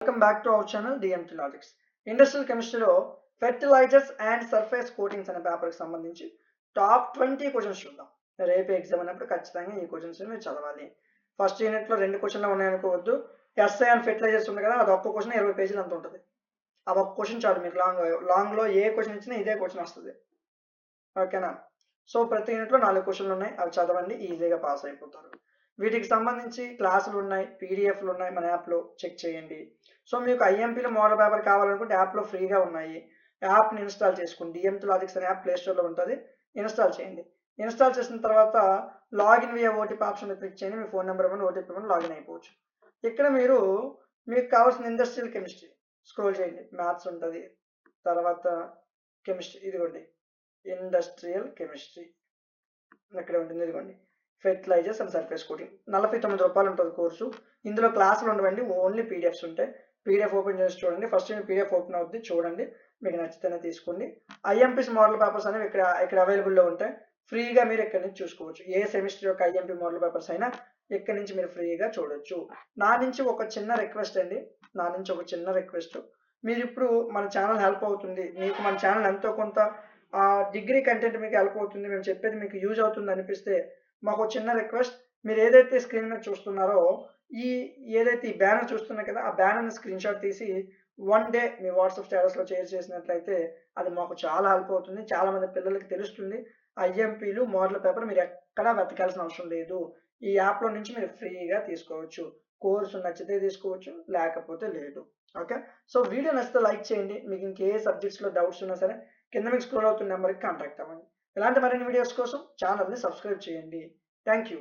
Welcome back to our channel DMT Logics. Industrial కెమిస్ట్రీలో fertilisers and surface coatings అనే పేపర్కి సంబంధించి టాప్ 20 క్వశ్చన్స్ చూద్దాం. రేపు ఎగ్జామ్ అన్నప్పుడు ఖచ్చితంగా ఈ క్వశ్చన్స్ మీరు చదవాలి. ఫస్ట్ యూనిట్లో 2 క్వశ్చన్లు ఉన్నాయనుకోవద్దు. ఎస్ఐ అండ్ ఫెర్టిలైజర్స్ ఉంది కదా, అది ఒక్క క్వశ్చన్ 20 పేజీలు అంత ఉంటుంది. ఆ ఒక్క క్వశ్చన్ చాలు మీకు లాంగ్లో ఏ క్వశ్చన్ ఇచ్చినా ఇదే క్వశ్చన్ వస్తుంది. ఓకేనా? సో ప్రతి యూనిట్లో 4 క్వశ్చన్లు ఉన్నాయి, అవి చదవండి, ఈజీగా పాస్ అయిపోతారు. వీటికి సంబంధించి క్లాసులు ఉన్నాయి, పీడిఎఫ్లు ఉన్నాయి, మన యాప్లో చెక్ చేయండి. సో మీకు ఐఎంపీలో మోడల్ పేపర్ కావాలనుకుంటే యాప్లో ఫ్రీగా ఉన్నాయి, యాప్ని ఇన్స్టాల్ చేసుకోండి. డిఎంటీ లాజిక్స్ అనే యాప్ ప్లేస్టోర్లో ఉంటుంది, ఇన్స్టాల్ చేయండి. ఇన్స్టాల్ చేసిన తర్వాత login via OTP option click చేయండి. మీ ఫోన్ నెంబర్ ఇవ్వండి, ఓటీపీ ఇవ్వండి, లాగిన్ అయిపోవచ్చు. ఇక్కడ మీకు కావాల్సిన ఇండస్ట్రియల్ కెమిస్ట్రీ స్క్రోల్ చేయండి. మ్యాథ్స్ ఉంటుంది, తర్వాత కెమిస్ట్రీ, ఇదిగోండి ఇండస్ట్రియల్ కెమిస్ట్రీ ఇక్కడ ఉంటుంది. ఇదిగోండి ఫెర్టిలైజర్స్ అండ్ సర్ఫేస్ కోటింగ్. 49 రూపాయలు ఉంటుంది కోర్సు. ఇందులో క్లాసులు ఉండవండి, ఓన్లీ పీడిఎఫ్స్ ఉంటాయి. పీడిఎఫ్ ఓపెన్ చేసి చూడండి. ఫస్ట్ పీడిఎఫ్ ఓపెన్ అవుద్ది, చూడండి, మీకు నచ్చితేనే తీసుకోండి. ఐఎంపీస్ మోడల్ పేపర్స్ అనేవి ఇక్కడ అవైలబుల్లో ఉంటాయి. ఫ్రీగా మీరు ఇక్కడి నుంచి చూసుకోవచ్చు. ఏ సెమిస్టర్ యొక్క ఐఎంపీ మోడల్ పేపర్స్ అయినా ఇక్కడి నుంచి మీరు ఫ్రీగా చూడొచ్చు. నా నుంచి ఒక చిన్న రిక్వెస్ట్ అండి, మీరు ఇప్పుడు మన ఛానల్ హెల్ప్ అవుతుంది, మీకు మన ఛానల్ ఎంతో కొంత డిగ్రీ కంటెంట్ మీకు హెల్ప్ అవుతుంది, మేము చెప్పేది మీకు యూజ్ అవుతుంది అనిపిస్తే మాకు చిన్న రిక్వెస్ట్, మీరు ఏదైతే స్క్రీన్ మీద చూస్తున్నారో ఏదైతే ఈ బ్యానర్ చూస్తున్నా కదా, ఆ బ్యానర్ని స్క్రీన్ షాట్ తీసి 1 డే మీ వాట్సాప్ స్టేటస్లో షేర్ చేసినట్లయితే అది మాకు చాలా హెల్ప్ అవుతుంది. చాలా మంది పిల్లలకి తెలుస్తుంది ఐఎంపీలు మోడల్ పేపర్ మీరు ఎక్కడా వెతకాల్సిన అవసరం లేదు. ఈ యాప్లో నుంచి మీరు ఫ్రీగా తీసుకోవచ్చు. కోర్సు నచ్చితే తీసుకోవచ్చు, లేకపోతే లేదు. ఓకే, సో వీడియో నచ్చితే లైక్ చేయండి. మీకు ఇంకే సబ్జెక్ట్స్లో డౌట్స్ ఉన్నా సరే కింద మీకు స్క్రోల్ అవుతున్న నెంబర్కి కాంటాక్ట్ అవ్వండి. ఇలాంటి మరిన్ని వీడియోస్ కోసం ఛానల్ని సబ్స్క్రైబ్ చేయండి. Thank you.